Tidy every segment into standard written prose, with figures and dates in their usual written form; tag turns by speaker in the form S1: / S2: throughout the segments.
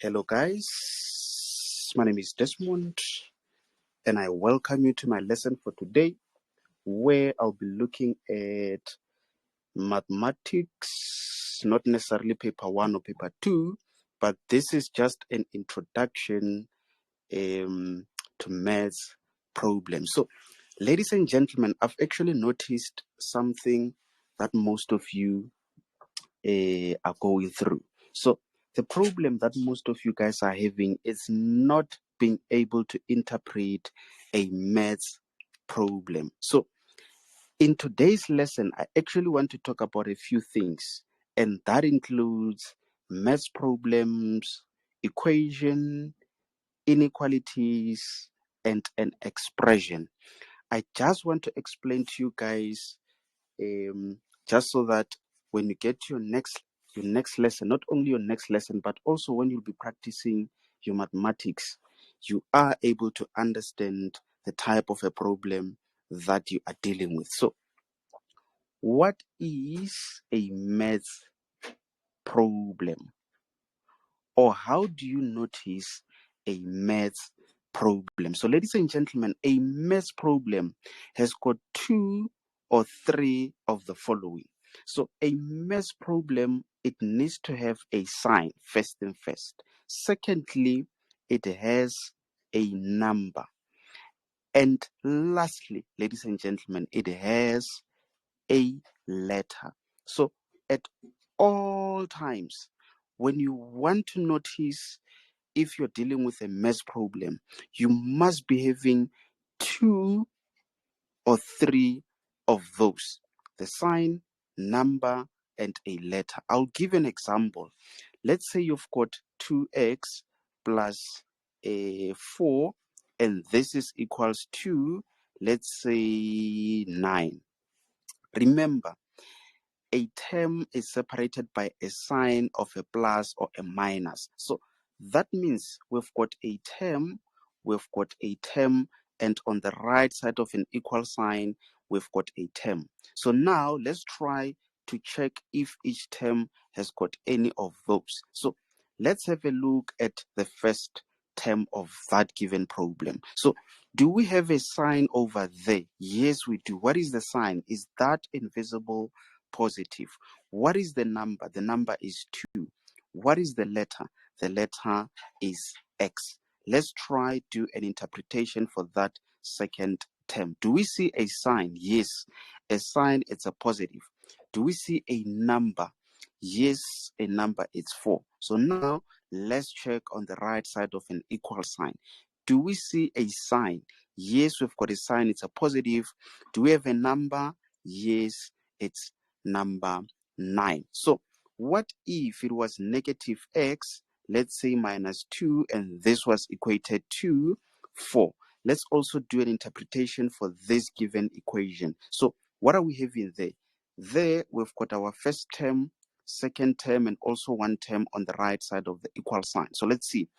S1: Hello guys, my name is Desmond and I welcome you to my lesson for today where I'll be looking at mathematics, not necessarily paper 1 or paper 2, but this is just an introduction to maths problems. So ladies and gentlemen, I've actually noticed something that most of you are going through. So the problem that most of you guys are having is not being able to interpret a maths problem. So in today's lesson, I actually want to talk about a few things, and that includes maths problems, equation, inequalities, and an expression. I just want to explain to you guys just so that when you get to your next lesson, not only your next lesson, but also when you'll be practicing your mathematics, you are able to understand the type of a problem that you are dealing with. So, what is a maths problem? Or how do you notice a maths problem? So, ladies and gentlemen, a maths problem has got two or three of the following. So, a maths problem, it needs to have a sign first and first. Secondly, it has a number. And lastly, ladies and gentlemen, it has a letter. So, at all times, when you want to notice if you're dealing with a maths problem, you must be having two or three of those: the sign, number, and a letter. I'll give an example. Let's say you've got 2x plus 4, and this is equals to, let's say, 9. Remember, a term is separated by a sign of a plus or a minus. So that means we've got a term, and on the right side of an equal sign, we've got a term. So now let's try to check if each term has got any of those. So let's have a look at the first term of that given problem. So do we have a sign over there? Yes, we do. What is the sign? Is that invisible positive? What is the number? The number is 2. What is the letter? The letter is X. Let's try do an interpretation for that second term. Do we see a sign? Yes, a sign, it's a positive. Do we see a number? Yes, a number, it's 4. So now let's check on the right side of an equal sign. Do we see a sign? Yes, we've got a sign, it's a positive. Do we have a number? Yes, it's number 9. So what if it was negative x, let's say minus 2, and this was equated to 4? Let's also do an interpretation for this given equation. So what are we having there? There we've got our first term, second term, and also one term on the right side of the equal sign. So let's see.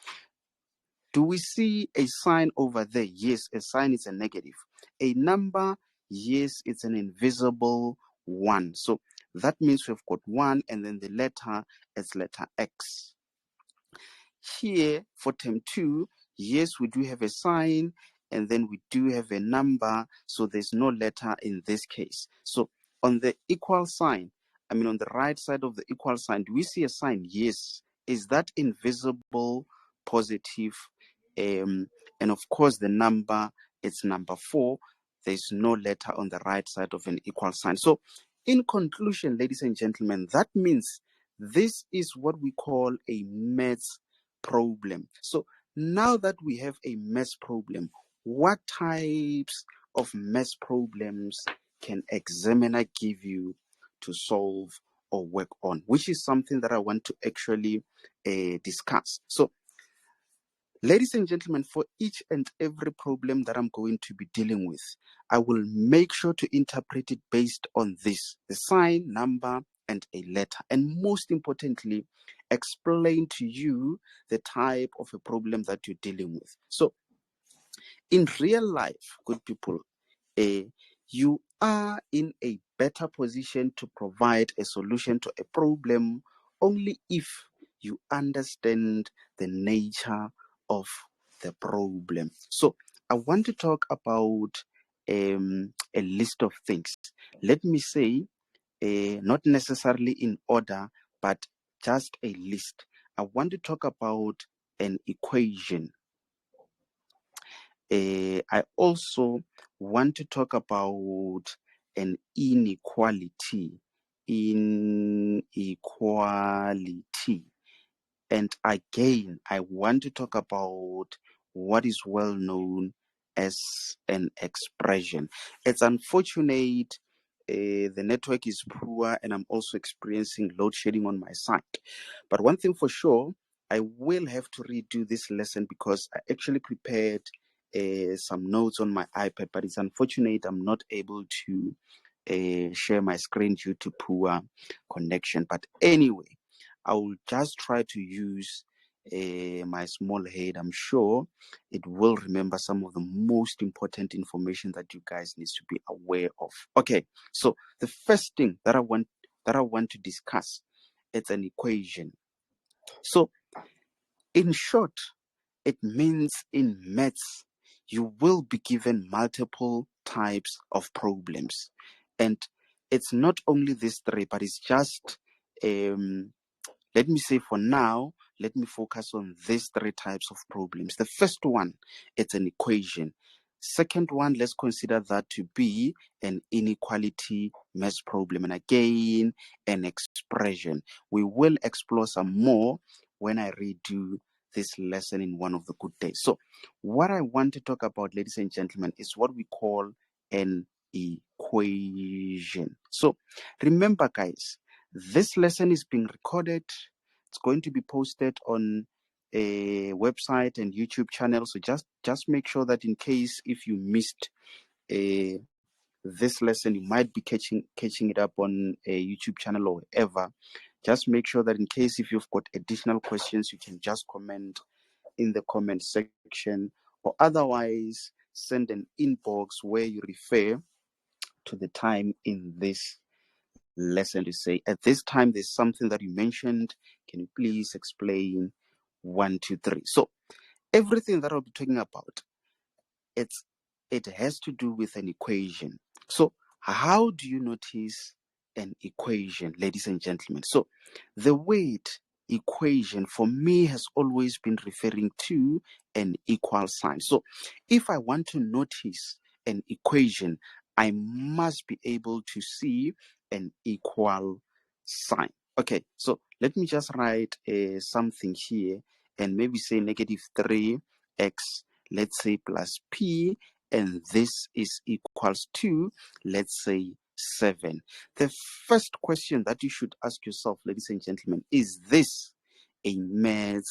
S1: Do we see a sign over there? Yes, a sign is a negative. A number, yes, it's an invisible 1. So that means we've got 1, and then the letter is letter X. Here for term 2, yes, we do have a sign, and then we do have a number, so there's no letter in this case. So on the equal sign, on the right side of the equal sign, do we see a sign? Yes. Is that invisible positive? And of course the number, it's number 4. There's no letter on the right side of an equal sign. So in conclusion, ladies and gentlemen, that means this is what we call a maths problem. So now that we have a maths problem, what types of maths problems can examiner give you to solve or work on, which is something that I want to actually discuss. So ladies and gentlemen, for each and every problem that I'm going to be dealing with, I will make sure to interpret it based on this: the sign, number, and a letter. And most importantly, explain to you the type of a problem that you're dealing with. So in real life, good people, you are in a better position to provide a solution to a problem only if you understand the nature of the problem. So I want to talk about a list of things. Let me say, not necessarily in order, but just a list. I want to talk about an equation. I also want to talk about an inequality. Inequality. And again, I want to talk about what is well known as an expression. It's unfortunate the network is poor and I'm also experiencing load shedding on my side. But one thing for sure, I will have to redo this lesson because I actually prepared some notes on my iPad, but it's unfortunate I'm not able to share my screen due to poor connection. But anyway, I will just try to use my small head. I'm sure it will remember some of the most important information that you guys need to be aware of. Okay, so the first thing that I want to discuss, it's an equation. So in short, it means in maths you will be given multiple types of problems, and it's not only these three, but it's just let me say for now, let me focus on these three types of problems. The first one, it's an equation. Second one, let's consider that to be an inequality math problem. And again, an expression. We will explore some more when I redo this lesson in one of the good days. So what I want to talk about, ladies and gentlemen, is what we call an equation. So remember, guys, this lesson is being recorded. It's going to be posted on a website and YouTube channel. So just make sure that in case if you missed this lesson, you might be catching it up on a YouTube channel or wherever. Just make sure that in case if you've got additional questions, you can just comment in the comment section, or otherwise send an inbox where you refer to the time in this lesson to say, at this time there's something that you mentioned, can you please explain 1 2 3? So everything that I'll be talking about, it has to do with an equation. So how do you notice an equation, ladies and gentlemen? So the word equation for me has always been referring to an equal sign. So if I want to notice an equation, I must be able to see an equal sign. Okay, so let me just write something here and maybe say negative 3x, let's say, plus p, and this is equals to, let's say, 7. The first question that you should ask yourself, ladies and gentlemen, is this a math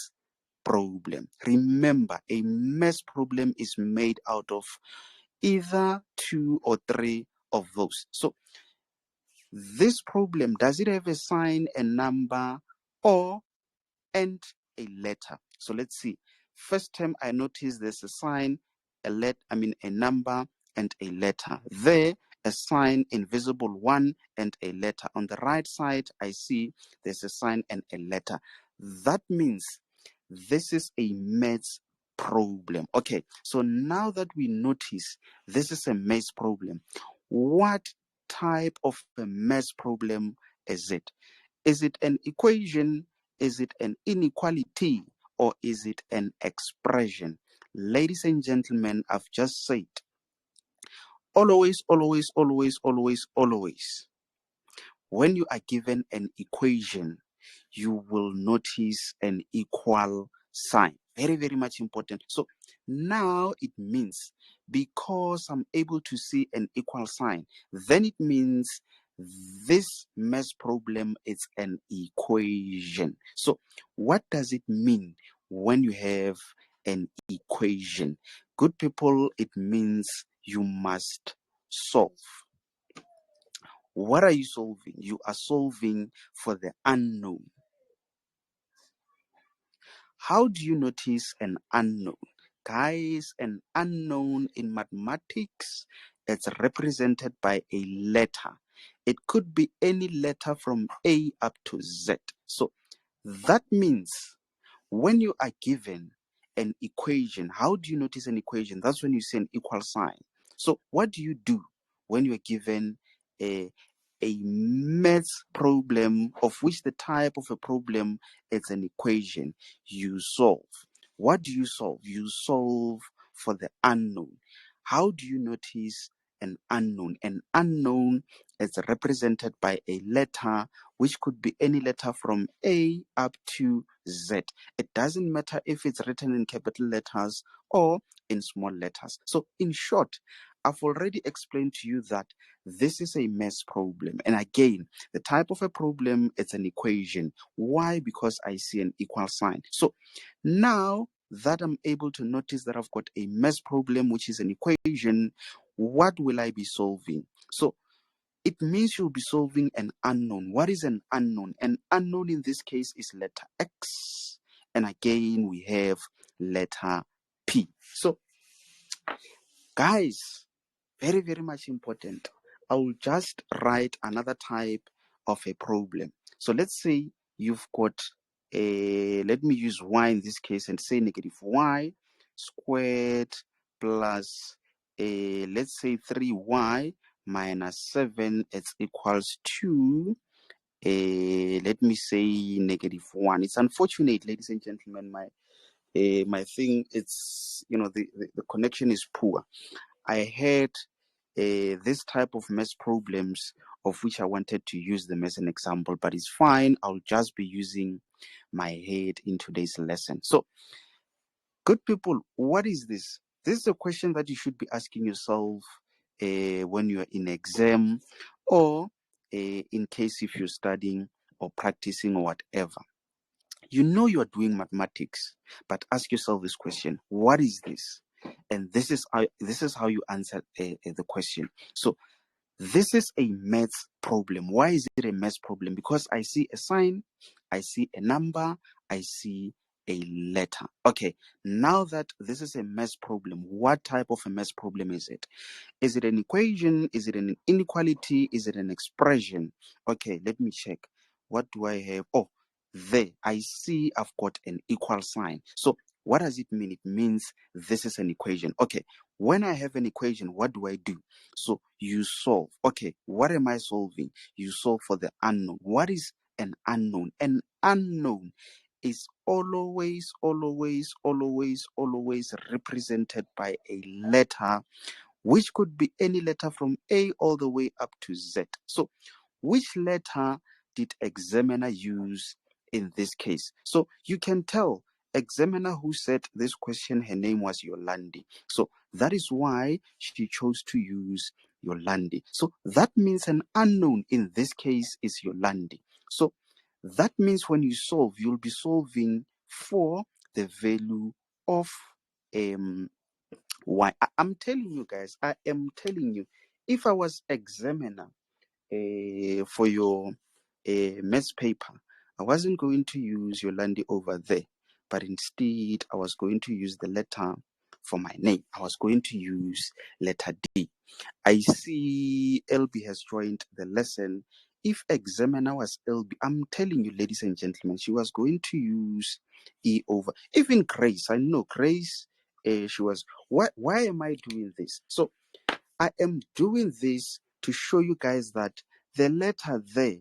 S1: problem? Remember, a math problem is made out of either 2 or 3 of those. So this problem, does it have a sign, a number, or and a letter? So let's see. First term, I notice there's a sign, a number, and a letter. There, a sign, invisible 1, and a letter. On the right side, I see there's a sign and a letter. That means this is a maths problem. Okay, so now that we notice this is a maths problem, what type of a maths problem is it? Is it an equation? Is it an inequality? Or is it an expression? Ladies and gentlemen, I've just said, always, always, always, always, always, when you are given an equation, you will notice an equal sign. Very, very much important. So now it means because I'm able to see an equal sign, then it means this math problem is an equation. So what does it mean when you have an equation? Good people, it means you must solve. What are you solving? You are solving for the unknown. How do you notice an unknown? Guys, an unknown in mathematics, it's represented by a letter. It could be any letter from A up to Z. So That means when you are given an equation, how do you notice an equation? That's when you see an equal sign. So what do you do when you are given a maths problem, of which the type of a problem is an equation? You solve. What do you solve? You solve for the unknown. How do you notice an unknown? An unknown is represented by a letter, which could be any letter from A up to Z. It doesn't matter if it's written in capital letters or in small letters. So in short, I've already explained to you that this is a maths problem. And again, the type of a problem, it's an equation. Why? Because I see an equal sign. So now that I'm able to notice that I've got a maths problem, which is an equation, what will I be solving? So it means you'll be solving an unknown. What is an unknown? An unknown in this case is letter X. And again, we have letter P. So, guys, very, very much important. I will just write another type of a problem. So let's say you've got let me use y in this case and say negative y squared plus let's say 3y minus 7 is equals to let me say negative 1. It's unfortunate, ladies and gentlemen, my thing, it's, the connection is poor. I had this type of math problems of which I wanted to use them as an example, but it's fine. I'll just be using my head in today's lesson. So, good people, what is this? This is a question that you should be asking yourself when you're in exam, or in case if you're studying or practicing or whatever. You know you are doing mathematics, but ask yourself this question: what is this? And this is how you answer the question. So this is a maths problem. Why is it a maths problem? Because I see a sign, I see a number, I see a letter. Okay, now that this is a maths problem, what type of a maths problem is it? Is it an equation? Is it an inequality? Is it an expression? Okay, let me check. What do I have? Oh, there. I see I've got an equal sign. So what does it mean? It means this is an equation. Okay, when I have an equation, what do I do? So you solve. Okay, what am I solving? You solve for the unknown. What is an unknown? An unknown is always represented by a letter, which could be any letter from A all the way up to Z. So which letter did examiner use in this case? So you can tell examiner who said this question, her name was Yolandi. So that is why she chose to use Yolandi. So that means an unknown in this case is Yolandi. So that means when you solve, you'll be solving for the value of why. I'm telling you guys, I am telling you, if I was examiner for your maths paper, I wasn't going to use Yolandi over there, but instead I was going to use the letter for my name. I was going to use letter D. I see LB has joined the lesson. If examiner was LB, I'm telling you, ladies and gentlemen, she was going to use E over. Even Grace, I know Grace, she was. Why am I doing this? So I am doing this to show you guys that the letter there,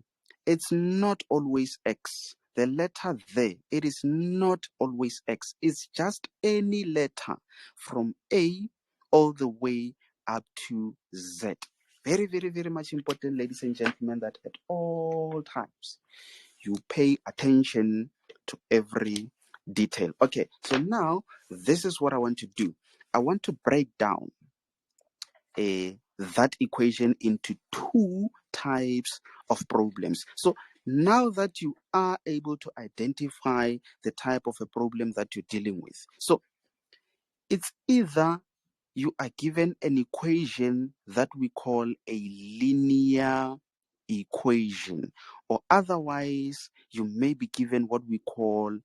S1: it's not always X. The letter there, it is not always X. It's just any letter from A all the way up to Z. Very, very, very much important, ladies and gentlemen, that at all times you pay attention to every detail. Okay, so now this is what I want to do. I want to break down that equation into two types of problems. So now that you are able to identify the type of a problem that you're dealing with, so it's either you are given an equation that we call a linear equation, or otherwise you may be given what we call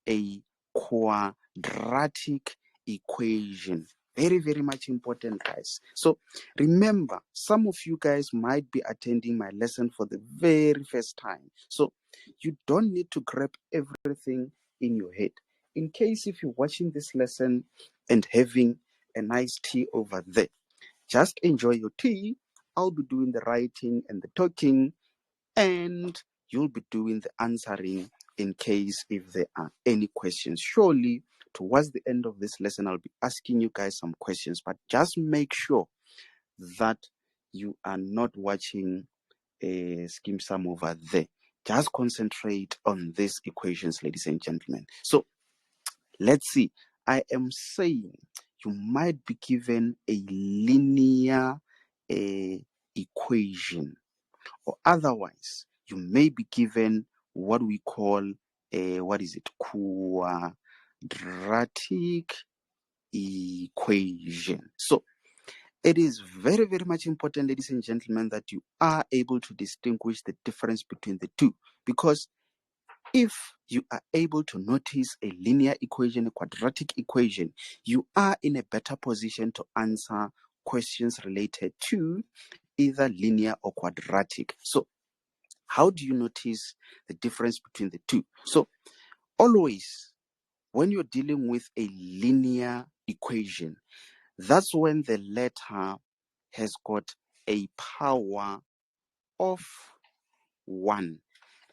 S1: a quadratic equation. Very, very much important, guys. So remember, some of you guys might be attending my lesson for the very first time. So you don't need to grab everything in your head. In case if you're watching this lesson and having a nice tea over there, just enjoy your tea. I'll be doing the writing and the talking, and you'll be doing the answering in case if there are any questions. Surely, towards the end of this lesson, I'll be asking you guys some questions, but just make sure that you are not watching a scheme sum over there. Just concentrate on these equations, ladies and gentlemen. So let's see. I am saying you might be given a linear equation, or otherwise you may be given what we call quadratic equation. So it is very, very much important, ladies and gentlemen, that you are able to distinguish the difference between the two, because if you are able to notice a linear equation, a quadratic equation, you are in a better position to answer questions related to either linear or quadratic. So how do you notice the difference between the two? So always, when you're dealing with a linear equation, that's when the letter has got a power of 1.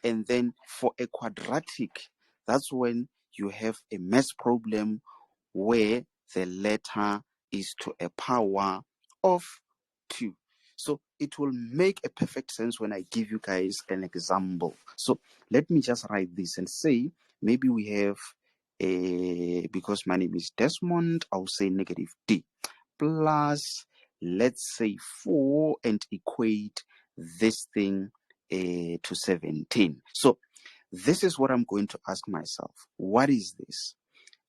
S1: And then for a quadratic, that's when you have a math problem where the letter is to a power of 2. So it will make a perfect sense when I give you guys an example. So let me just write this and say, maybe we have because my name is Desmond, I'll say negative d plus, let's say 4, and equate this thing to 17. So this is what I'm going to ask myself. What is this?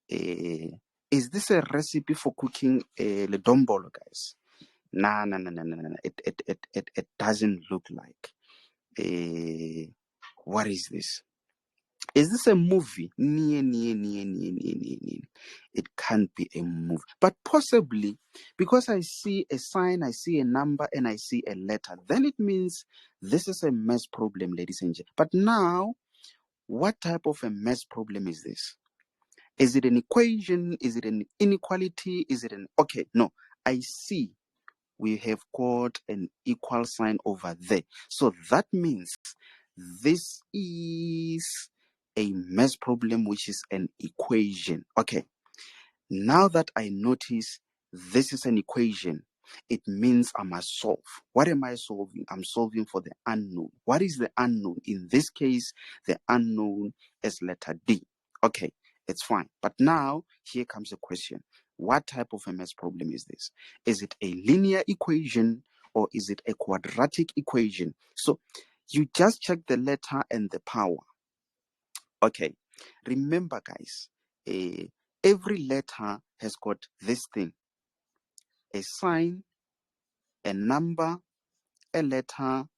S1: Is this a recipe for cooking ledombolo, guys? Nah. It doesn't look like. What is this? Is this a movie? It can't be a movie. But possibly, because I see a sign, I see a number, and I see a letter, then it means this is a math problem, ladies and gentlemen. But now, what type of a math problem is this? Is it an equation? Is it an inequality? Is it an... Okay, no. I see we have got an equal sign over there. So that means this is a math problem, which is an equation. Okay, now that I notice this is an equation, it means I must solve. What am I solving? I'm solving for the unknown. What is the unknown? In this case, the unknown is letter D. Okay, it's fine. But now, here comes the question. What type of a math problem is this? Is it a linear equation or is it a quadratic equation? So you just check the letter and the power. Okay, remember guys, every letter has got this thing: a sign, a number, a letter,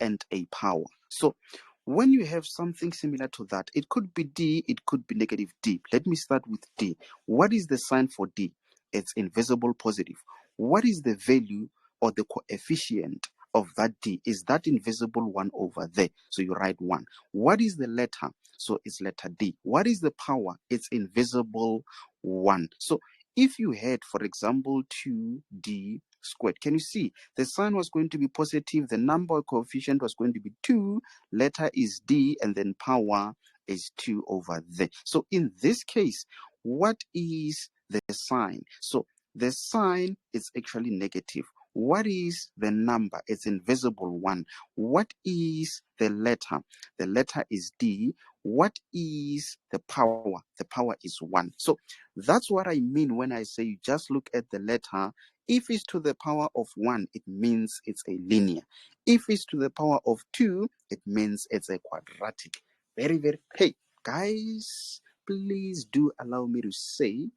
S1: and a power. So when you have something similar to that, it could be D, it could be negative D. Let me start with D. What is the sign for D? It's invisible positive. What is the value or the coefficient of that D? Is that invisible 1 over there? So you write 1. What is the letter? So it's letter D. What is the power? It's invisible 1. So if you had, for example, 2D squared, can you see the sign was going to be positive, the number coefficient was going to be 2, letter is D, and then power is 2 over there. So in this case, what is the sign? So the sign is actually negative. What is the number? It's invisible 1. What is the letter? The letter is D. What is the power? The power is 1. So that's what I mean when I say you just look at the letter. If it's to the power of 1, it means it's a linear. If it's to the power of 2, it means it's a quadratic. Very, very... Hey, guys, please do allow me to say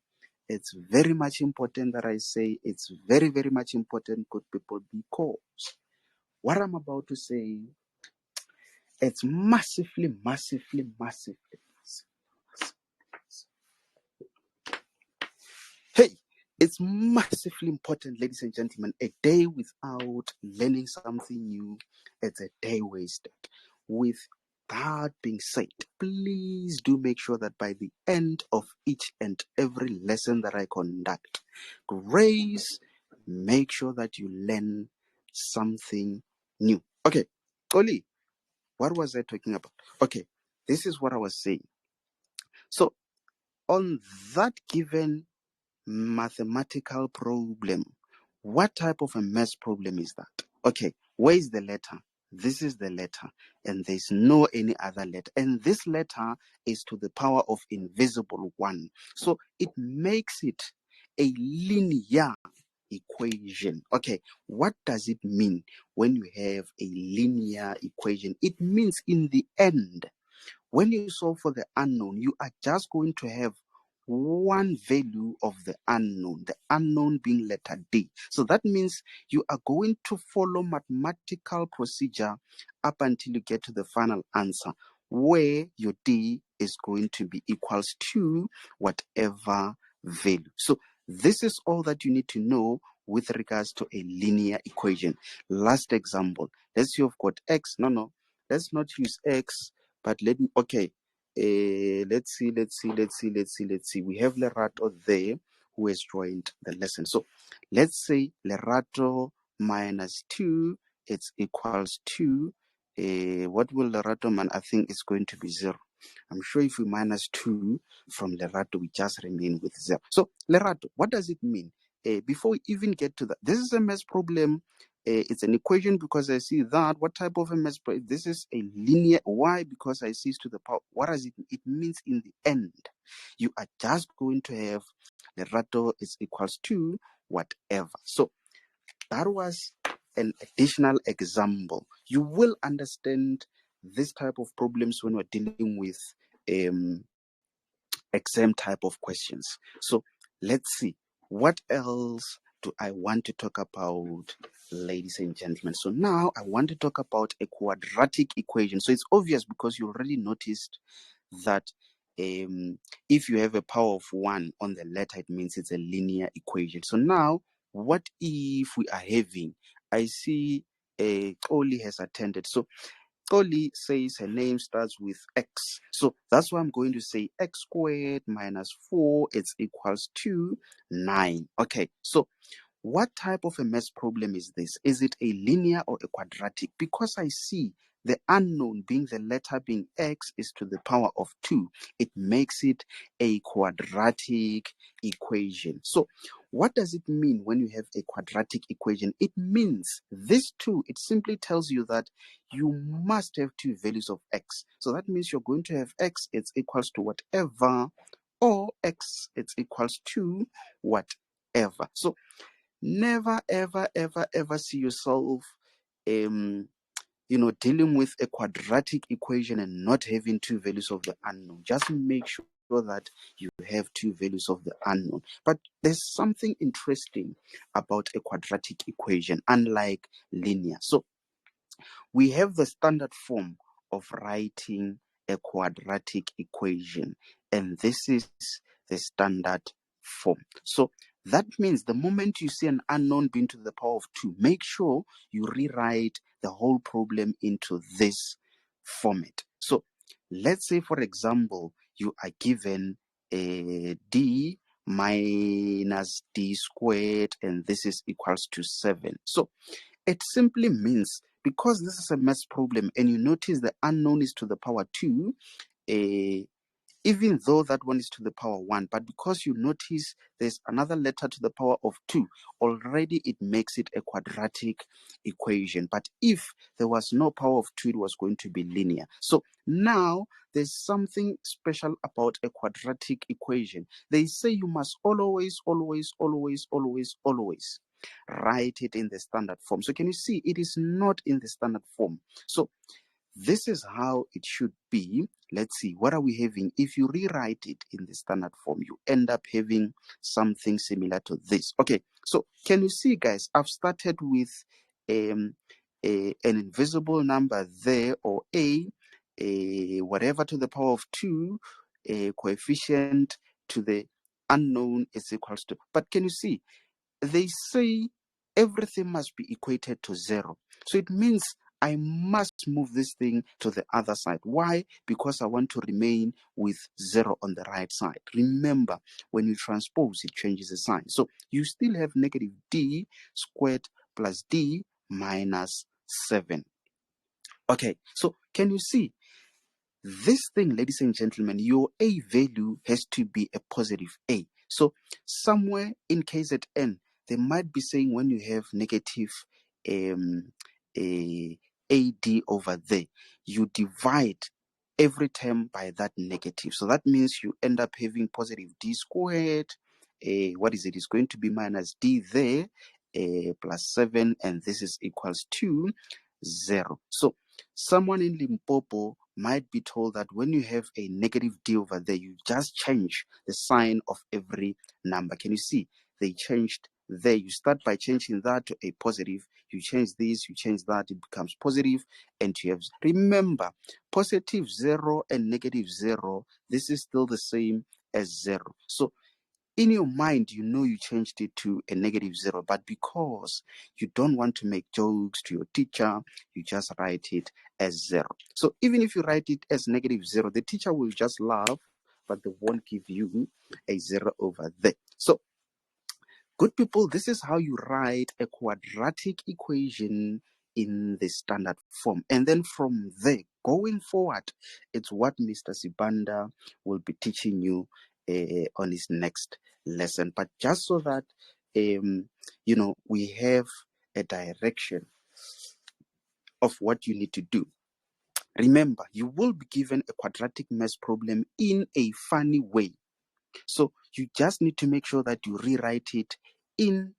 S1: it's very much important that I say it's very, very much important, good people, because what I'm about to say, it's massively. Hey, it's massively important, ladies and gentlemen. A day without learning something new, it's a day wasted. With that being said, please do make sure that by the end of each and every lesson that I conduct, Grace, make sure that you learn something new. Okay, Oli, what was I talking about? Okay, this is what I was saying. So, on that given mathematical problem, what type of a math problem is that? Okay, where is the letter? This is the letter, and there's no any other letter. And this letter is to the power of invisible 1. So it makes it a linear equation. Okay, what does it mean when you have a linear equation? It means in the end, when you solve for the unknown, you are just going to have one value of the unknown being letter D. So that means you are going to follow mathematical procedure up until you get to the final answer, where your D is going to be equals to whatever value. So this is all that you need to know with regards to a linear equation. Last example, let's say you've got X. No, let's not use X. But let's see. We have Lerato there who has joined the lesson. So let's say Lerato minus 2, it's equals to, what will Lerato man? I think it's going to be 0. I'm sure if we minus 2 from Lerato, we just remain with 0. So Lerato, what does it mean? Before we even get to that, this is a math problem. It's an equation because I see that. What type of a math problem? This is a linear. Why? Because I see it's to the power. What does it mean? It means in the end, you are just going to have Lerato is equals to whatever. So that was an additional example. You will understand this type of problems when we're dealing with exam type of questions. So let's see, what else do I want to talk about, ladies and gentlemen? So now I want to talk about a quadratic equation. So it's obvious because you already noticed that if you have a power of 1 on the letter, it means it's a linear equation. So now, what if we are having, I see Oli has attended. So Oli says her name starts with X. So that's why I'm going to say X squared minus 4, it's equals to 9. Okay, so what type of a math problem is this? Is it a linear or a quadratic? Because I see the unknown being the letter being X is to the power of 2. It makes it a quadratic equation. So what does it mean when you have a quadratic equation? It means this 2, it simply tells you that you must have 2 values of X. So that means you're going to have X, it's equals to whatever, or X, it's equals to whatever. So never ever see yourself dealing with a quadratic equation and not having 2 values of the unknown. Just make sure that you have 2 values of the unknown. But there's something interesting about a quadratic equation, unlike linear. So we have the standard form of writing a quadratic equation, and this is the standard form. So that means the moment you see an unknown being to the power of 2, make sure you rewrite the whole problem into this format. So let's say, for example, you are given a d minus d squared, and this is equals to 7. So it simply means, because this is a math problem and you notice the unknown is to the power 2, even though that one is to the power 1, but because you notice there's another letter to the power of 2, already it makes it a quadratic equation. But if there was no power of 2, it was going to be linear. So now there's something special about a quadratic equation. They say you must always write it in the standard form. So can you see it is not in the standard form? So this is how it should be. Let's see, what are we having? If you rewrite it in the standard form, you end up having something similar to this. Okay, so can you see, guys, I've started with an invisible number there, or whatever to the power of 2, a coefficient to the unknown is equals to. But can you see, they say everything must be equated to 0. So it means I must let's move this thing to the other side. Why? Because I want to remain with 0 on the right side. Remember, when you transpose, it changes the sign. So you still have negative d squared plus d minus 7. Okay, so can you see? This thing, ladies and gentlemen, your a value has to be a positive a. So somewhere in KZN, they might be saying when you have negative AD over there, you divide every term by that negative. So that means you end up having positive d squared. What is it? It's going to be minus d there, plus 7, and this is equals to 0. So someone in Limpopo might be told that when you have a negative d over there, you just change the sign of every number. Can you see? They changed there. You start by changing that to a positive. You change this, you change that, it becomes positive, and you have, remember, positive 0 and negative 0, this is still the same as 0. So in your mind, you know you changed it to a negative 0, but because you don't want to make jokes to your teacher, you just write it as 0. So even if you write it as negative 0, the teacher will just laugh, but they won't give you a 0 over there. So good people, this is how you write a quadratic equation in the standard form. And then from there, going forward, it's what Mr. Sibanda will be teaching you on his next lesson. But just so that, we have a direction of what you need to do. Remember, you will be given a quadratic math problem in a funny way. So you just need to make sure that you rewrite it in,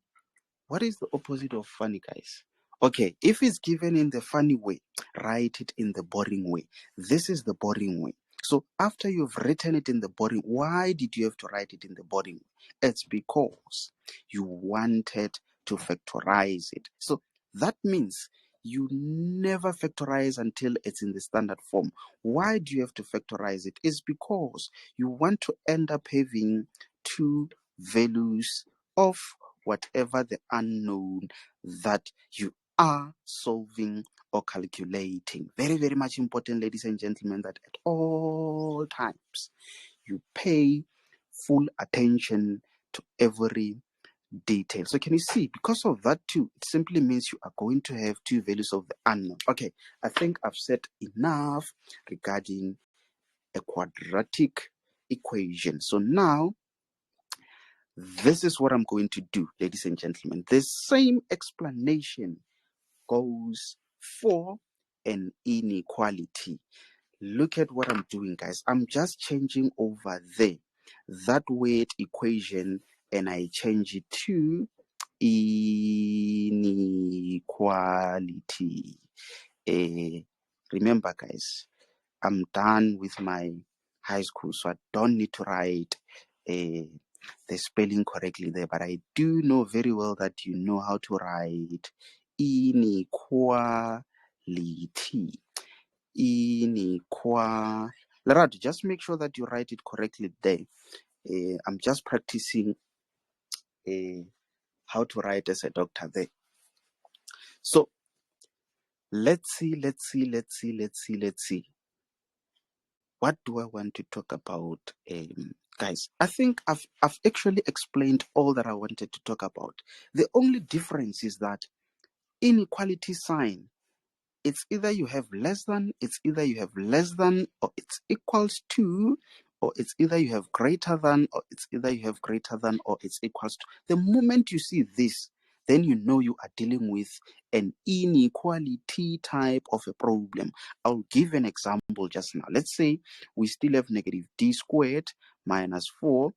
S1: what is the opposite of funny, guys? Okay, if it's given in the funny way, write it in the boring way. This is the boring way. So after you've written it in the boring, why did you have to write it in the boring way? It's because you wanted to factorize it. So that means you never factorize until it's in the standard form. Why do you have to factorize it? It's because you want to end up having two values of whatever the unknown that you are solving or calculating. Very, very much important, ladies and gentlemen, that at all times you pay full attention to every detail. So can you see, because of that too, it simply means you are going to have two values of the unknown. Okay, I think I've said enough regarding a quadratic equation. So now, this is what I'm going to do, ladies and gentlemen. The same explanation goes for an inequality. Look at what I'm doing, guys. I'm just changing over there that word equation, and I change it to inequality. Remember, guys, I'm done with my high school, so I don't need to write the spelling correctly there, but I do know very well that you know how to write inequality. Lerato, just make sure that you write it correctly there. I'm just practicing how to write as a doctor there. So let's see. What do I want to talk about? Guys, I think I've actually explained all that I wanted to talk about. The only difference is that inequality sign, it's either you have less than, it's either you have less than, or it's equals to, or it's either you have greater than, or it's either you have greater than, or it's equals to. The moment you see this, then you know you are dealing with an inequality type of a problem. I'll give an example just now. Let's say we still have negative d squared minus 4.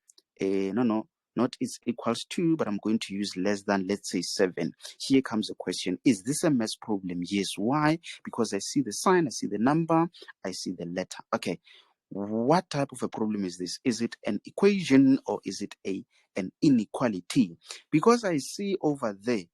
S1: Not is equals to, but I'm going to use less than, let's say 7. Here comes the question. Is this a math problem? Yes. Why? Because I see the sign, I see the number, I see the letter. Okay. What type of a problem is this? Is it an equation or is it an inequality? Because I see over there,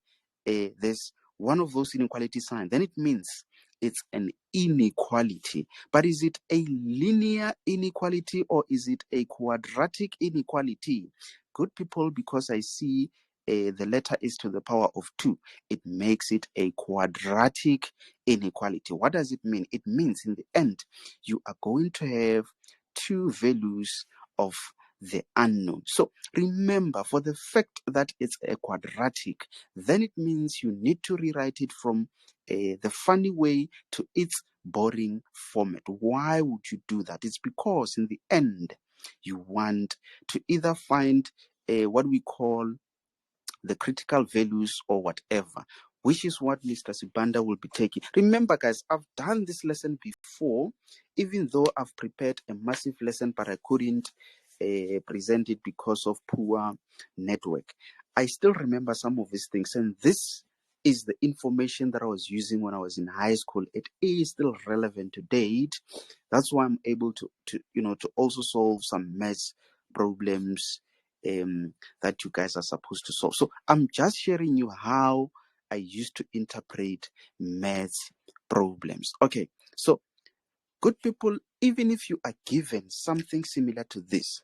S1: there's one of those inequality signs, then it means it's an inequality. But is it a linear inequality or is it a quadratic inequality? Good people, because I see the letter is to the power of 2, it makes it a quadratic inequality. What does it mean? It means in the end, you are going to have two values of the unknown. So remember, for the fact that it's a quadratic, then it means you need to rewrite it from the funny way to its boring format. Why would you do that? It's because in the end, you want to either find what we call the critical values or whatever, which is what Mr. Sibanda will be taking. Remember, guys, I've done this lesson before, even though I've prepared a massive lesson, but I couldn't present it because of poor network. I still remember some of these things, and this is the information that I was using when I was in high school. It is still relevant to date. That's why I'm able to also solve some maths problems that you guys are supposed to solve. So I'm just sharing you how I used to interpret maths problems. Okay, so good people, even if you are given something similar to this,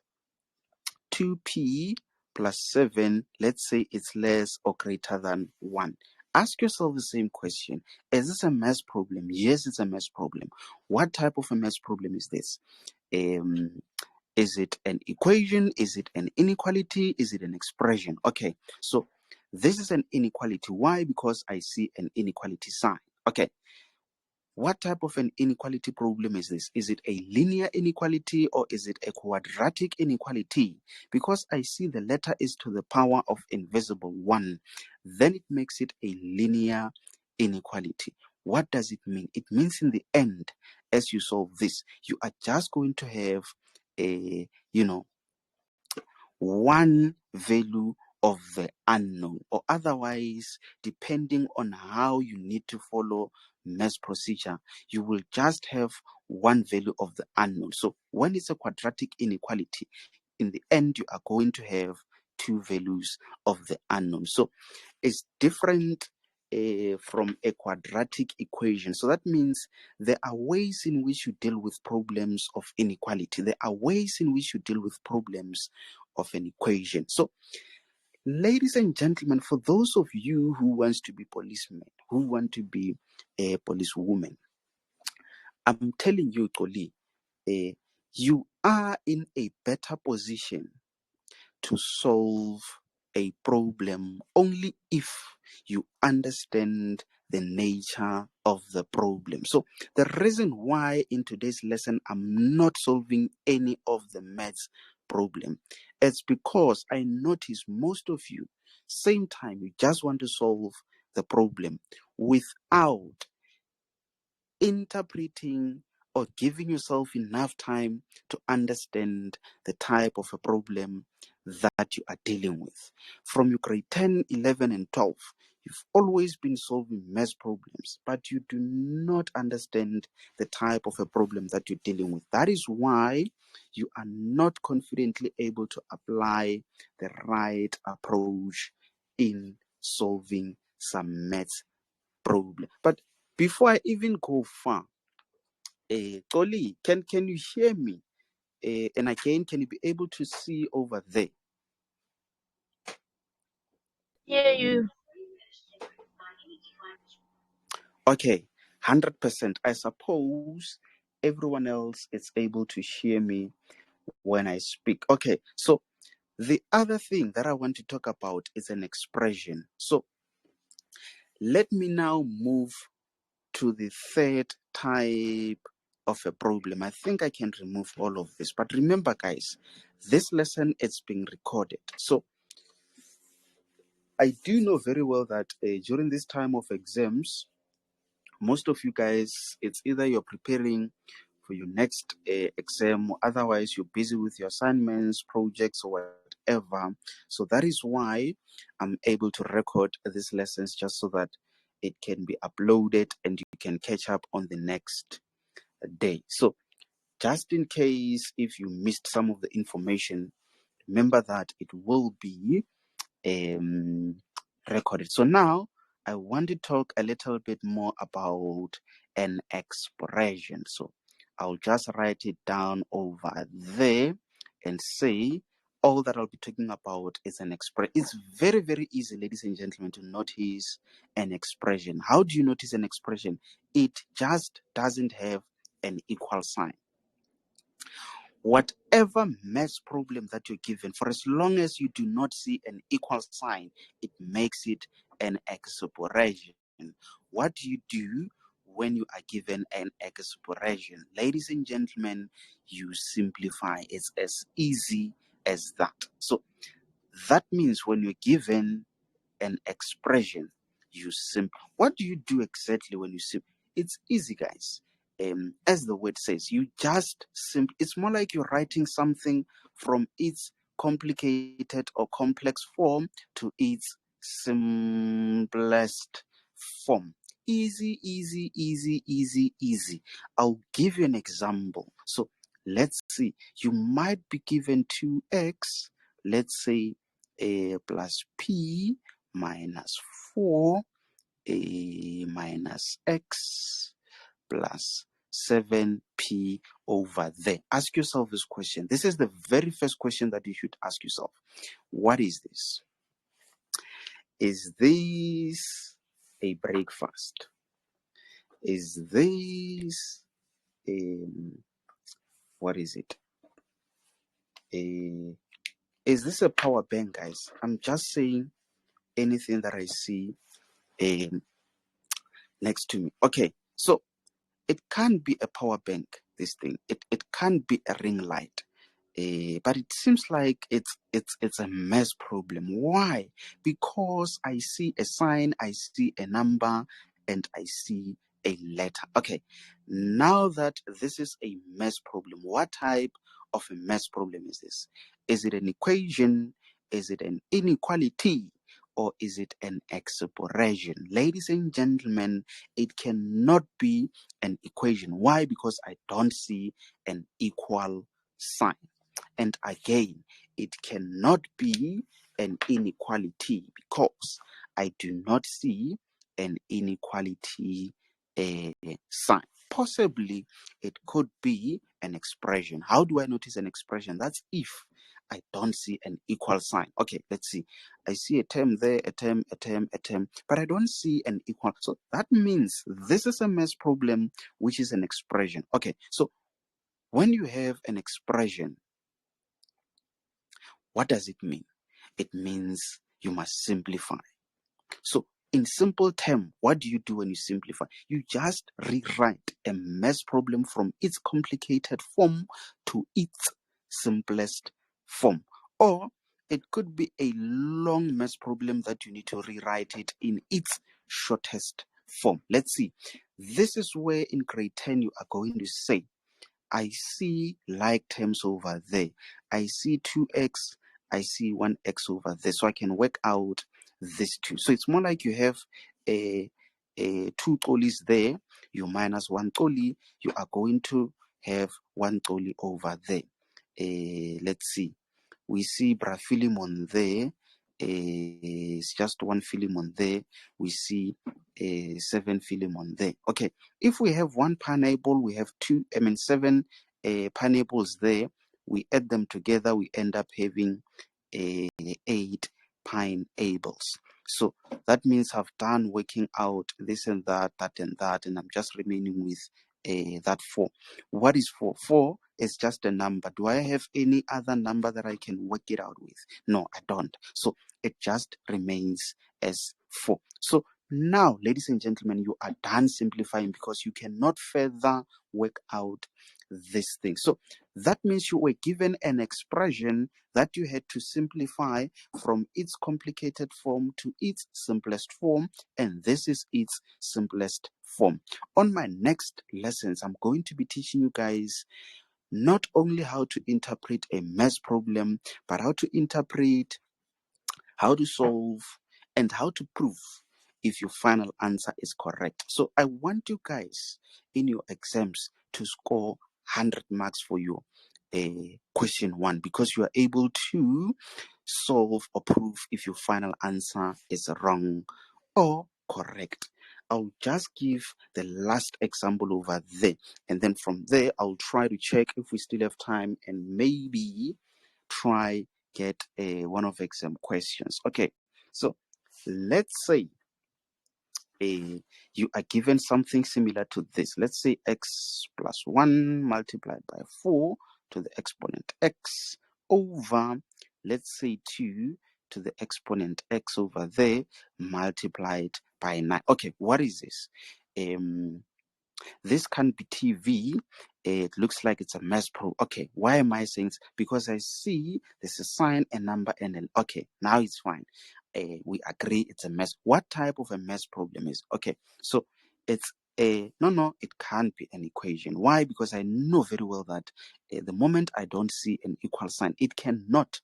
S1: 2p plus 7, let's say it's less or greater than 1. Ask yourself the same question. Is this a maths problem? Yes, it's a maths problem. What type of a maths problem is this? Is it an equation? Is it an inequality? Is it an expression? Okay, so this is an inequality. Why? Because I see an inequality sign. Okay, what type of an inequality problem is this? Is it a linear inequality or is it a quadratic inequality? Because I see the letter is to the power of invisible 1, then it makes it a linear inequality. What does it mean? It means in the end, as you solve this, you are just going to have a, one value of the unknown, or otherwise, depending on how you need to follow maths procedure, you will just have one value of the unknown. So when it's a quadratic inequality, in the end, you are going to have two values of the unknown. So it's different from a quadratic equation. So that means there are ways in which you deal with problems of inequality. There are ways in which you deal with problems of an equation. So, ladies and gentlemen, for those of you who wants to be policemen, who want to be a policewoman, I'm telling you, Koli, you are in a better position to solve a problem only if you understand the nature of the problem. So the reason why in today's lesson I'm not solving any of the maths problem, it's because I notice most of you, same time, you just want to solve the problem without interpreting or giving yourself enough time to understand the type of a problem that you are dealing with. From your grade 10, 11, and 12, you've always been solving maths problems, but you do not understand the type of a problem that you're dealing with. That is why you are not confidently able to apply the right approach in solving some maths problem. But before I even go far, Toli, can you hear me? And again, can you be able to see over there?
S2: Hear you.
S1: Okay, 100%. I suppose everyone else is able to hear me when I speak. Okay, so the other thing that I want to talk about is an expression. So let me now move to the third type of a problem. I think I can remove all of this. But remember, guys, this lesson is being recorded. So I do know very well that during this time of exams, most of you guys, it's either you're preparing for your next exam, or otherwise you're busy with your assignments, projects, or whatever. So that is why I'm able to record these lessons just so that it can be uploaded and you can catch up on the next day. So just in case if you missed some of the information, remember that it will be recorded. So now I want to talk a little bit more about an expression. So I'll just write it down over there and say all that I'll be talking about is an expression. It's very, very easy, ladies and gentlemen, to notice an expression. How do you notice an expression? It just doesn't have an equal sign. Whatever math problem that you're given, for as long as you do not see an equal sign, it makes it an expression. What do you do when you are given an expression? Ladies and gentlemen, you simplify. It's as easy as that. So that means when you're given an expression, you what do you do exactly when you it's easy, guys. As the word says, you just it's more like you're writing something from its complicated or complex form to its simplest form. Easy, easy, easy, easy, easy. I'll give you an example. So let's see, you might be given 2x, let's say a plus p minus 4 a minus x plus 7p over there. Ask yourself this question. This is the very first question that you should ask yourself. What is this? Is this a breakfast? Is this what is it? Is this a power bank, guys? I'm just saying anything that I see next to me. Okay, so it can't be a power bank, this thing. It can't be a ring light. But it seems like it's a math problem. Why? Because I see a sign, I see a number, and I see a letter. Okay, now that this is a math problem, what type of a math problem is this? Is it an equation? Is it an inequality? Or is it an expression? Ladies and gentlemen, it cannot be an equation. Why? Because I don't see an equal sign. And again, it cannot be an inequality because I do not see an inequality sign. Possibly, it could be an expression. How do I notice an expression? That's if I don't see an equal sign. Okay, let's see. I see a term there, a term, but I don't see an equal. So that means this is a math problem, which is an expression. Okay, so when you have an expression, what does it mean? It means you must simplify. So in simple term, what do you do when you simplify? You just rewrite a math problem from its complicated form to its simplest form. Or it could be a long math problem that you need to rewrite it in its shortest form. Let's see. This is where in grade 10 you are going to say, I see like terms over there. I see 2x, I see 1x over there. So I can work out this two. So it's more like you have a two trolley there, you minus one trolley, you are going to have one trolley over there. Let's see. We see Philemon there. It's just one Philemon there. We see 7 Philemon there. Okay, if we have one pineapple, we have 7 pineapples there. We add them together, we end up having 8 pineapples. So that means I've done working out this and that, and I'm just remaining with that 4. What is 4? 4 is just a number. Do I have any other number that I can work it out with? No, I don't. So it just remains as 4. So now, ladies and gentlemen, you are done simplifying because you cannot further work out this thing. So that means you were given an expression that you had to simplify from its complicated form to its simplest form, and this is its simplest form. On my next lessons, I'm going to be teaching you guys not only how to interpret a math problem, but how to interpret, how to solve, and how to prove if your final answer is correct. So I want you guys in your exams to score 100 marks for your question 1 because you are able to solve or prove if your final answer is wrong or correct. I'll just give the last example over there, and then from there I'll try to check if we still have time and maybe try get one of exam questions. Okay, so let's say you are given something similar to this. Let's say x plus 1 multiplied by 4 to the exponent x over, let's say 2 to the exponent x over there multiplied by 9. Okay, what is this? This can be TV. It looks like it's a math problem. Okay, why am I saying this? Because I see there's a sign, a number, and an. Okay, now it's fine. We agree it's a math. What type of a math problem is? Okay, so it's a no, it can't be an equation. Why? Because I know very well that the moment I don't see an equal sign, it cannot,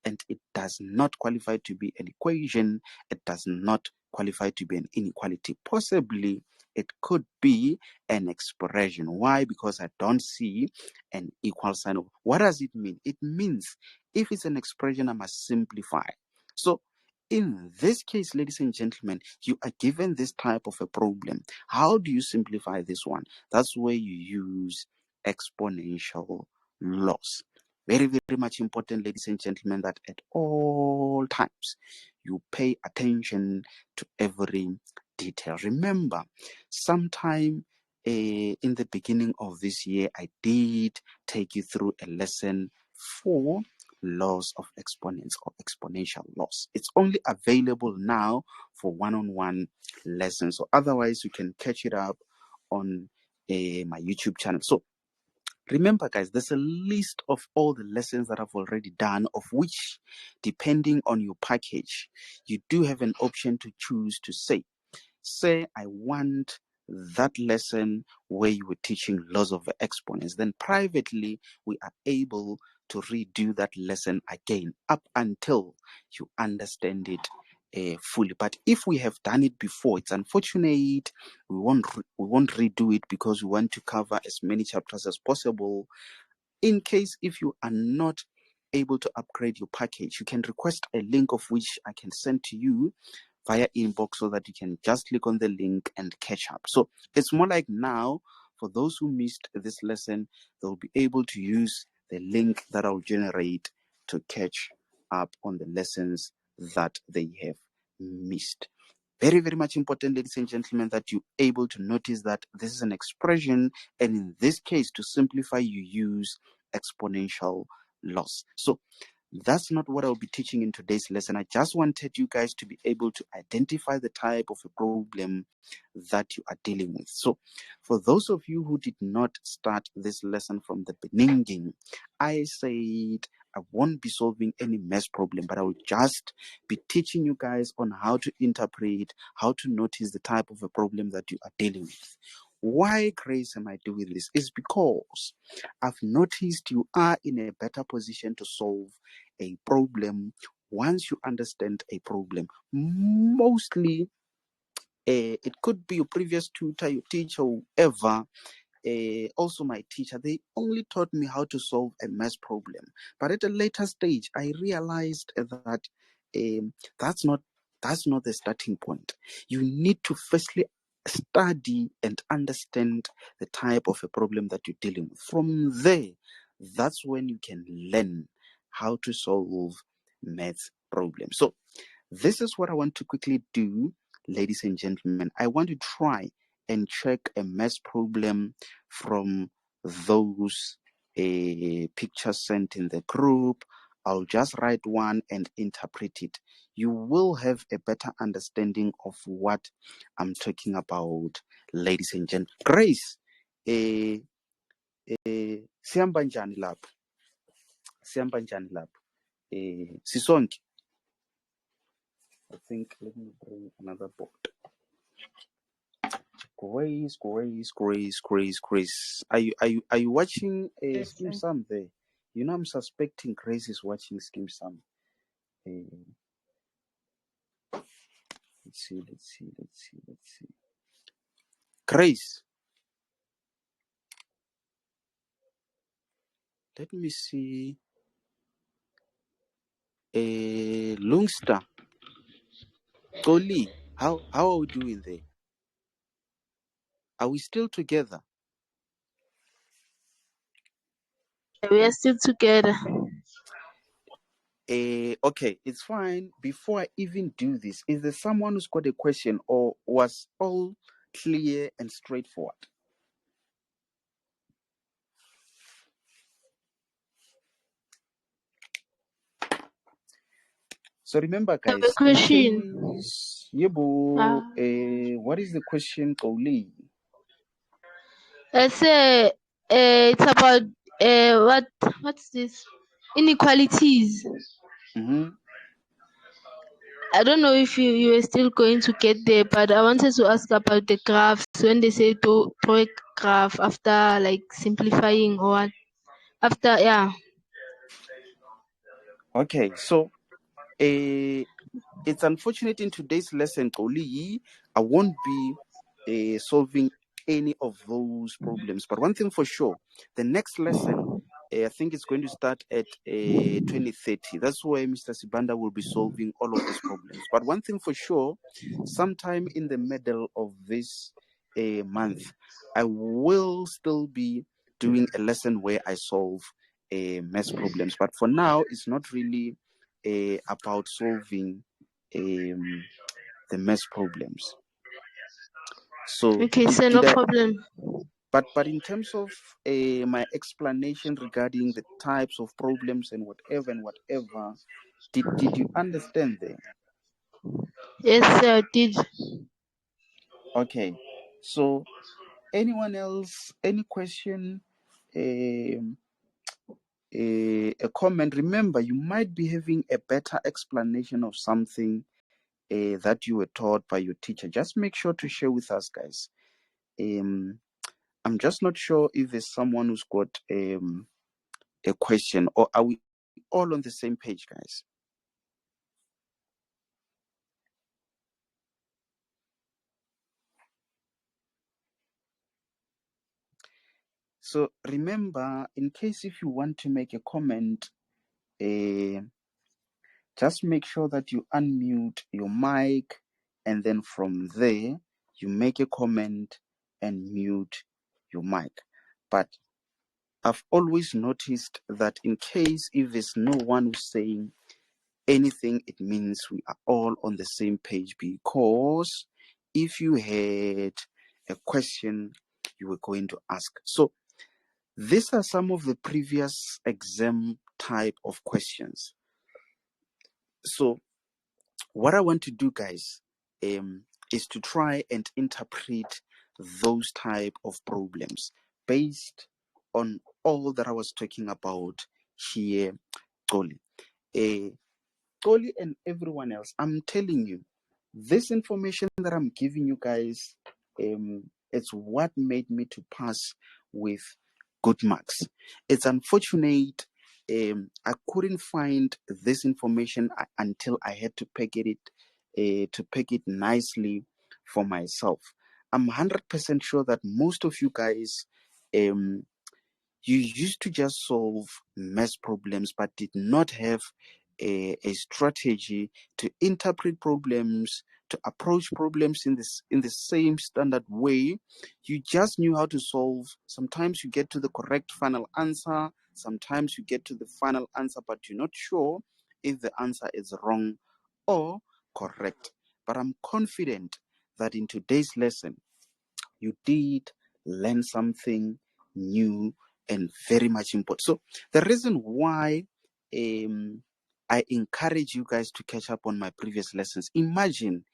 S1: and it does not qualify to be an equation. It does not qualify to be an inequality. Possibly it could be an expression. Why? Because I don't see an equal sign. What does it mean? It means if it's an expression, I must simplify. So in this case, ladies and gentlemen, you are given this type of a problem. How do you simplify this one? That's where you use exponential loss. Very, very much important, ladies and gentlemen, that at all times you pay attention to every detail. Remember, sometime in the beginning of this year, I did take you through a lesson for laws of exponents or exponential loss. It's only available now for one-on-one lessons. So otherwise, you can catch it up on my YouTube channel. So remember, guys, there's a list of all the lessons that I've already done, of which, depending on your package, you do have an option to choose to say I want that lesson where you were teaching laws of exponents. Then privately, we are able to redo that lesson again up until you understand it fully. But if we have done it before, it's unfortunate we won't redo it, because we want to cover as many chapters as possible. In case if you are not able to upgrade your package, you can request a link of which I can send to you via inbox, so that you can just click on the link and catch up. So it's more like now, for those who missed this lesson, they'll be able to use the link that I'll generate to catch up on the lessons that they have missed. Very, very much important, ladies and gentlemen, that you're able to notice that this is an expression, and in this case, to simplify, you use exponential loss. So that's not what I'll be teaching in today's lesson. I just wanted you guys to be able to identify the type of a problem that you are dealing with. So for those of you who did not start this lesson from the beginning, I said I won't be solving any math problem, but I will just be teaching you guys on how to interpret, how to notice the type of a problem that you are dealing with. Why, Grace, am I doing this? Is because I've noticed you are in a better position to solve a problem once you understand a problem. Mostly, it could be your previous tutor, your teacher, whoever. Also my teacher, they only taught me how to solve a math problem. But at a later stage, I realized that that's not the starting point. You need to firstly study and understand the type of a problem that you're dealing with. From there, that's when you can learn how to solve math problems. So this is what I want to quickly do, ladies and gentlemen. I want to try and check a math problem from those pictures sent in the group. I'll just write one and interpret it. You will have a better understanding of what I'm talking about, ladies and gentlemen. Grace, sihamba njani lapho? Sihamba njani lapho? Sisonke. I think let me bring another board. Grace. Are you watching
S2: Yes,
S1: Skim Sam there? You know, I'm suspecting Grace is watching Skim Sam. Let's see. Grace, let me see. Lungster, Goli, how are we doing there? Are we still together?
S2: we are still together.
S1: Okay, it's fine. Before I even do this, is there someone who's got a question, or was all clear and straightforward? So remember,
S2: I have a
S1: guys, in
S2: question.
S1: case Yebo, what is the question, Oli?
S2: I say it's about what's this? Inequalities.
S1: Mm-hmm.
S2: I don't know if you are still going to get there, but I wanted to ask about the graphs when they say to draw a graph after like simplifying or what? After
S1: Okay, so it's unfortunate in today's lesson, Oli, I won't be solving any of those problems. But one thing for sure, the next lesson, I think it's going to start at 2030. That's where Mr. Sibanda will be solving all of these problems. But one thing for sure, sometime in the middle of this month, I will still be doing a lesson where I solve math problems. But for now, it's not really about solving the math problems. So
S2: okay, so no
S1: did I?
S2: problem.
S1: But in terms of my explanation regarding the types of problems and whatever, did you understand there?
S2: Yes, sir, I did.
S1: Okay. So anyone else? Any question? Um, a comment. Remember, you might be having a better explanation of something that you were taught by your teacher. Just make sure to share with us, guys. I'm just not sure if there's someone who's got a question, or are we all on the same page, guys? So remember, in case if you want to make a comment, just make sure that you unmute your mic, and then from there you make a comment and mute your mic. But I've always noticed that in case if there's no one who's saying anything, it means we are all on the same page, because if you had a question you were going to ask. So these are some of the previous exam type of questions. So what I want to do, guys, is to try and interpret those type of problems based on all that I was talking about here, Toli. Toli and everyone else, I'm telling you, this information that I'm giving you guys, it's what made me to pass with good marks. It's unfortunate I couldn't find this information until I had to pack it nicely for myself. I'm 100% sure that most of you guys, you used to just solve math problems but did not have a strategy to interpret problems, to approach problems in the same standard way. You just knew how to solve. Sometimes you get to the correct final answer, sometimes you get to the final answer but you're not sure if the answer is wrong or correct. But I'm confident that in today's lesson you did learn something new and very much important. So the reason why I encourage you guys to catch up on my previous lessons. Imagine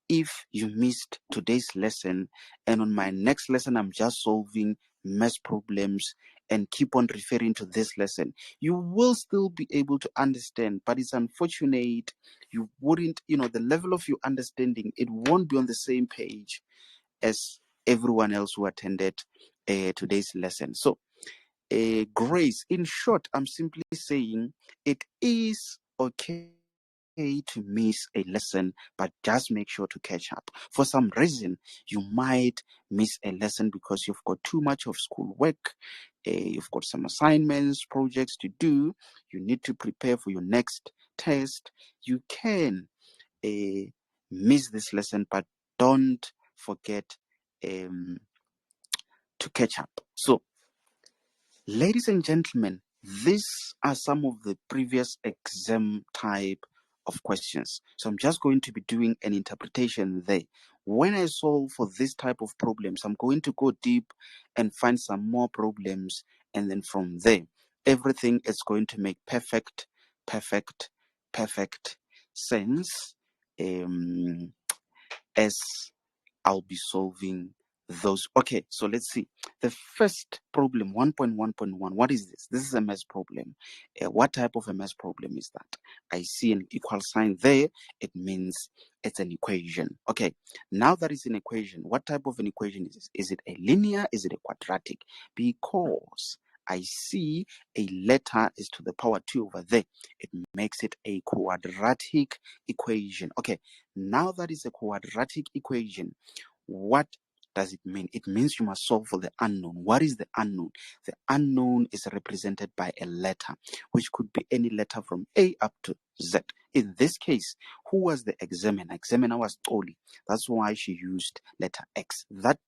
S1: if you missed today's lesson and on my next lesson I'm just solving math problems and keep on referring to this lesson. You will still be able to understand, but it's unfortunate you wouldn't, the level of your understanding, it won't be on the same page as everyone else who attended today's lesson. So, Grace, in short, I'm simply saying it is okay to miss a lesson, but just make sure to catch up. For some reason, you might miss a lesson because you've got too much of school work, you've got some assignments, projects to do, you need to prepare for your next test. You can miss this lesson, but don't forget to catch up. So, ladies and gentlemen, These are some of the previous exam type of questions. So I'm just going to be doing an interpretation there. When I solve for this type of problems, I'm going to go deep and find some more problems, and then from there, everything is going to make perfect sense as I'll be solving those. Okay, so let's see. The first problem, 1.1.1, what is this? This is a math problem. What type of a math problem is that? I see an equal sign there. It means it's an equation. Okay, now that is an equation, what type of an equation is this? Is it a linear? Is it a quadratic? Because I see a letter is to the power 2 over there. It makes it a quadratic equation. Okay, now that is a quadratic equation, what does it mean? It means you must solve for the unknown. What is the unknown? The unknown is represented by a letter, which could be any letter from A up to Z. In this case, who was the examiner? Examiner was Oli. That's why she used letter X. That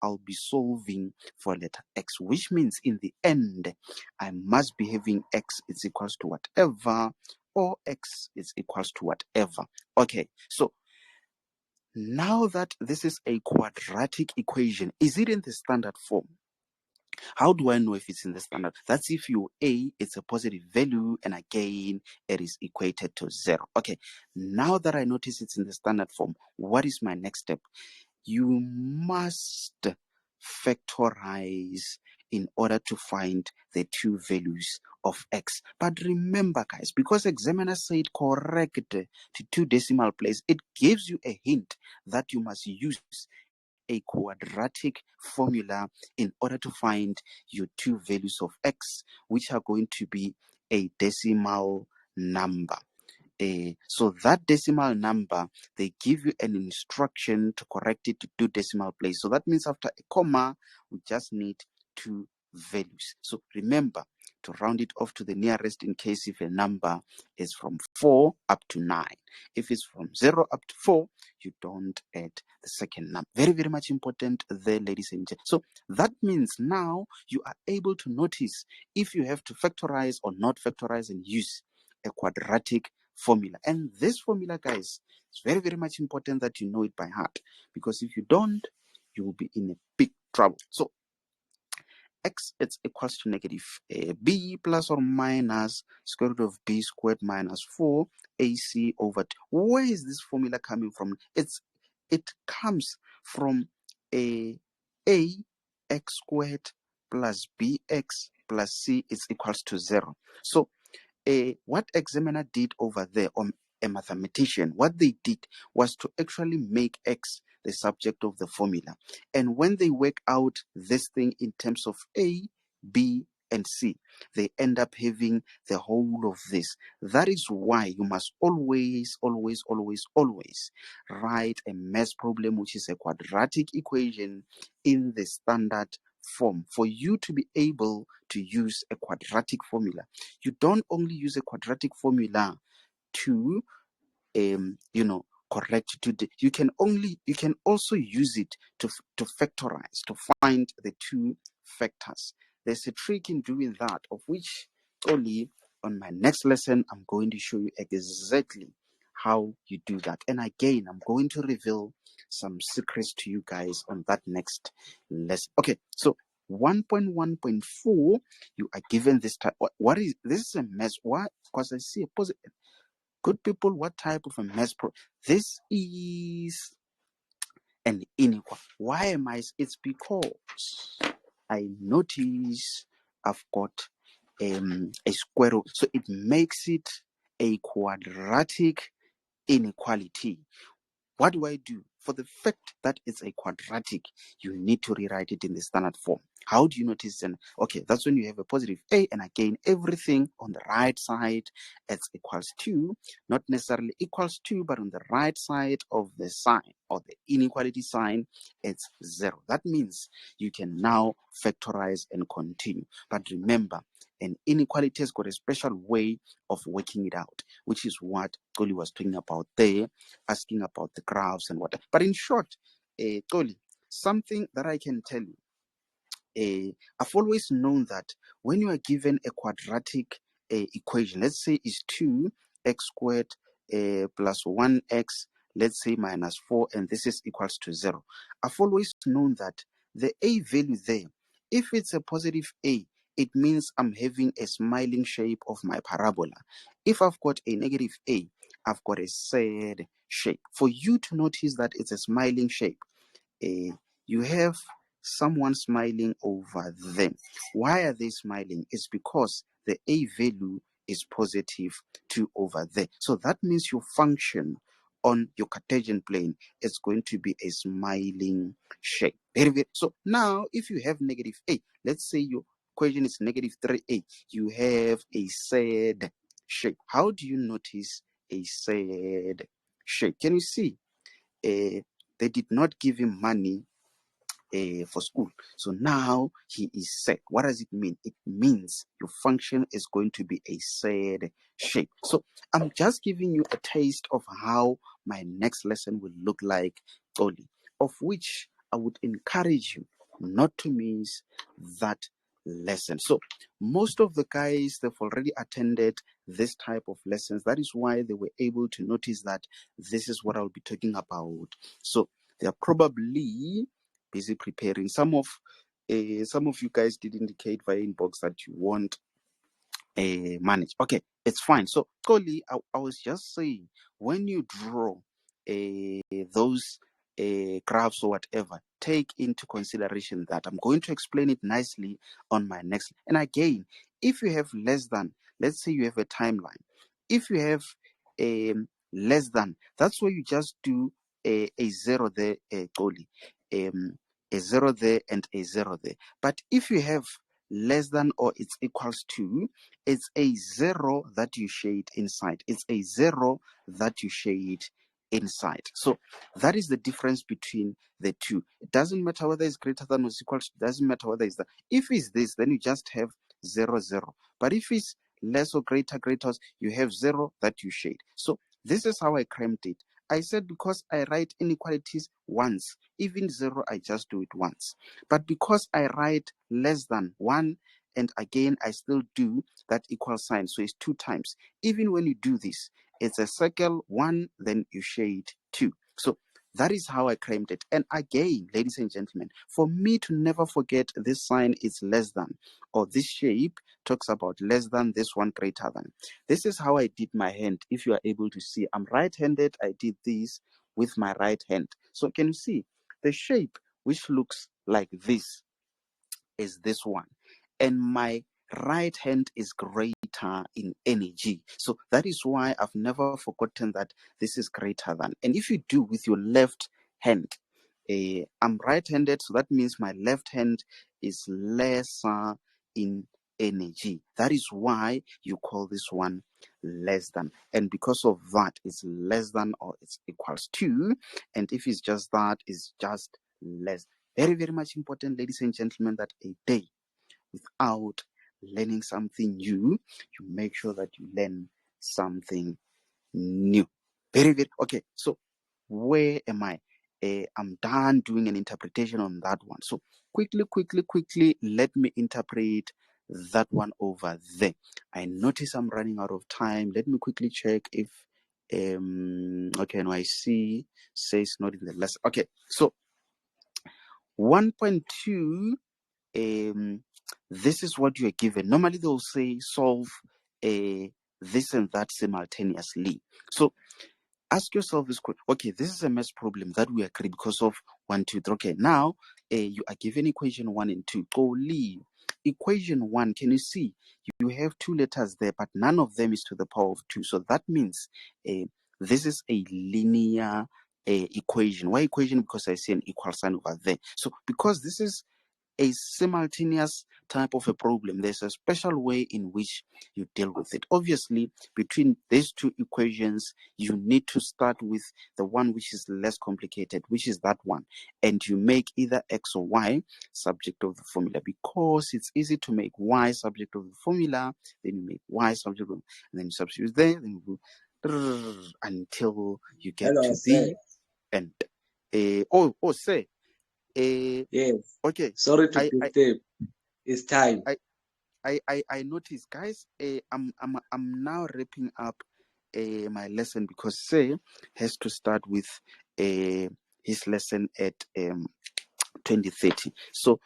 S1: I'll be solving for letter X, which means in the end, I must be having X is equals to whatever, or X is equals to whatever. Okay, so now that this is a quadratic equation, is it in the standard form? How do I know if it's in the standard? That's if your A is a positive value and again it is equated to 0. Okay, now that I notice it's in the standard form, what is my next step? You must factorize in order to find the two values of X. But remember, guys, because examiner said correct to 2 decimal place, it gives you a hint that you must use a quadratic formula in order to find your two values of X, which are going to be a decimal number. So that decimal number, they give you an instruction to correct it to 2 decimal place. So that means after a comma, we just need 2 values. So remember to round it off to the nearest in case if a number is from 4 up to 9. If it's from 0 up to 4, you don't add the second number. Very much important there, ladies and gentlemen. So that means now you are able to notice if you have to factorize or not factorize and use a quadratic formula. And this formula, guys, it's very much important that you know it by heart, because if you don't, you will be in a big trouble. So X is equals to negative b plus or minus square root of b squared minus 4 ac over 2. Where is this formula coming from? It comes from a x squared plus bx plus c is equals to 0. So what examiner did over there, on a mathematician, what they did was to actually make X the subject of the formula. And when they work out this thing in terms of A, B, and C, they end up having the whole of this. That is why you must always write a math problem, which is a quadratic equation, in the standard form. For you to be able to use a quadratic formula, you don't only use a quadratic formula to correct you can also use it to factorize, to find the two factors. There's a trick in doing that, of which only on my next lesson I'm going to show you exactly how you do that. And again, I'm going to reveal some secrets to you guys on that next lesson. Okay, so 1.1.4, you are given this type. What is this? Is a mess. Why? Because I see a positive. Good people, what type of a mess? This is an inequal. Why am I? It's because I notice I've got a square root, so it makes it a quadratic inequality. What do I do? For the fact that it's a quadratic, you need to rewrite it in the standard form. How do you notice? Okay, that's when you have a positive a, and again, everything on the right side is equals to, not necessarily equals to, but on the right side of the sign or the inequality sign, it's 0. That means you can now factorize and continue. But remember, an inequality has got a special way of working it out, which is what Toli was talking about there, asking about the graphs and what. But in short, Toli, something that I can tell you, I've always known that when you are given a quadratic equation, let's say is 2x squared plus 1x, let's say minus 4, and this is equals to 0. I've always known that the a value there, if it's a positive a, it means I'm having a smiling shape of my parabola. If I've got a negative a, I've got a sad shape. For you to notice that it's a smiling shape, you have someone smiling over them. Why are they smiling? It's because the a value is positive 2 over there. So that means your function on your Cartesian plane is going to be a smiling shape. So now if you have negative a, let's say your equation is negative 3a, you have a sad shape. How do you notice a sad shape? Can you see? They did not give him money for school. So now he is sad. What does it mean? It means your function is going to be a sad shape. So I'm just giving you a taste of how my next lesson will look like, Oli, of which I would encourage you not to miss that lesson. So most of the guys, they've already attended this type of lessons. That is why they were able to notice that this is what I'll be talking about. So they are probably busy preparing. Some of you guys did indicate via inbox that you want manage. Okay, it's fine. So Toli, I was just saying, when you draw those graphs or whatever, take into consideration that I'm going to explain it nicely on my next. And again, if you have less than, let's say you have a timeline, if you have less than, that's where you just do a 0 there, Toli, a 0 there and a 0 there. But if you have less than or it's equals to, it's a 0 that you shade inside. It's a 0 that you shade inside. So that is the difference between the two. It doesn't matter whether it's greater than or equals to, doesn't matter whether it's that. If it's this, then you just have 0, 0. But if it's less or greater, you have 0 that you shade. So this is how I cramped it. I said because I write inequalities once, even 0, I just do it once. But because I write less than 1, and again, I still do that equal sign. So it's 2 times. Even when you do this, it's a circle 1, then you shade 2. So that is how I claimed it. And again, ladies and gentlemen, for me to never forget this sign is less than, or this shape talks about less than, this one greater than. This is how I did my hand. If you are able to see, I'm right-handed. I did this with my right hand. So can you see the shape which looks like this is this one, and my right hand is greater in energy. So that is why I've never forgotten that this is greater than. And if you do with your left hand, I'm right-handed, so that means my left hand is lesser in energy. That is why you call this one less than. And because of that, it's less than or it's equals to. And if it's just that, it's just less. Very, very much important, ladies and gentlemen, that a day without learning something new, you make sure that you learn something new. Very, very, okay. So where am I? I'm done doing an interpretation on that one. So quickly, let me interpret that one over there. I notice I'm running out of time. Let me quickly check if, okay, no, I see, says not in the lesson. Okay, so 1.2, this is what you are given. Normally they'll say solve this and that simultaneously. So ask yourself this question. Okay, this is a math problem that we agree because of 1, 2, 3. Okay, now you are given equation 1 and 2. Go leave. Equation 1, can you see? You have 2 letters there, but none of them is to the power of 2. So that means this is a linear equation. Why equation? Because I see an equal sign over there. So because this is a simultaneous type of a problem, there's a special way in which you deal with it. Obviously, between these 2 equations, you need to start with the one which is less complicated, which is that one, and you make either x or y subject of the formula. Because it's easy to make y subject of the formula, then you make y subject of, and then you substitute there, then you go until you get to the end. Say
S3: Yes.
S1: Okay.
S3: Sorry to
S1: I
S3: disturb. It's time.
S1: I noticed, guys. I'm now wrapping up my lesson because Say has to start with his lesson at 2030. So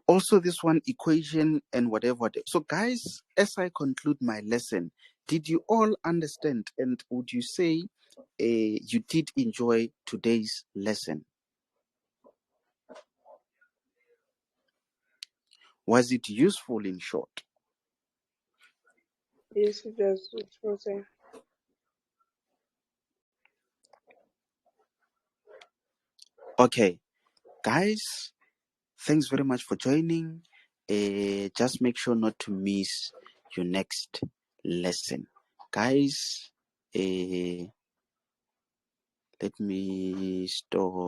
S1: also this one equation and whatever. So guys, as I conclude my lesson, did you all understand? And would you say you did enjoy today's lesson? Was it useful in short?
S4: Yes, it does. It was a
S1: Okay, guys, thanks very much for joining. Just make sure not to miss your next lesson. Guys, let me stop.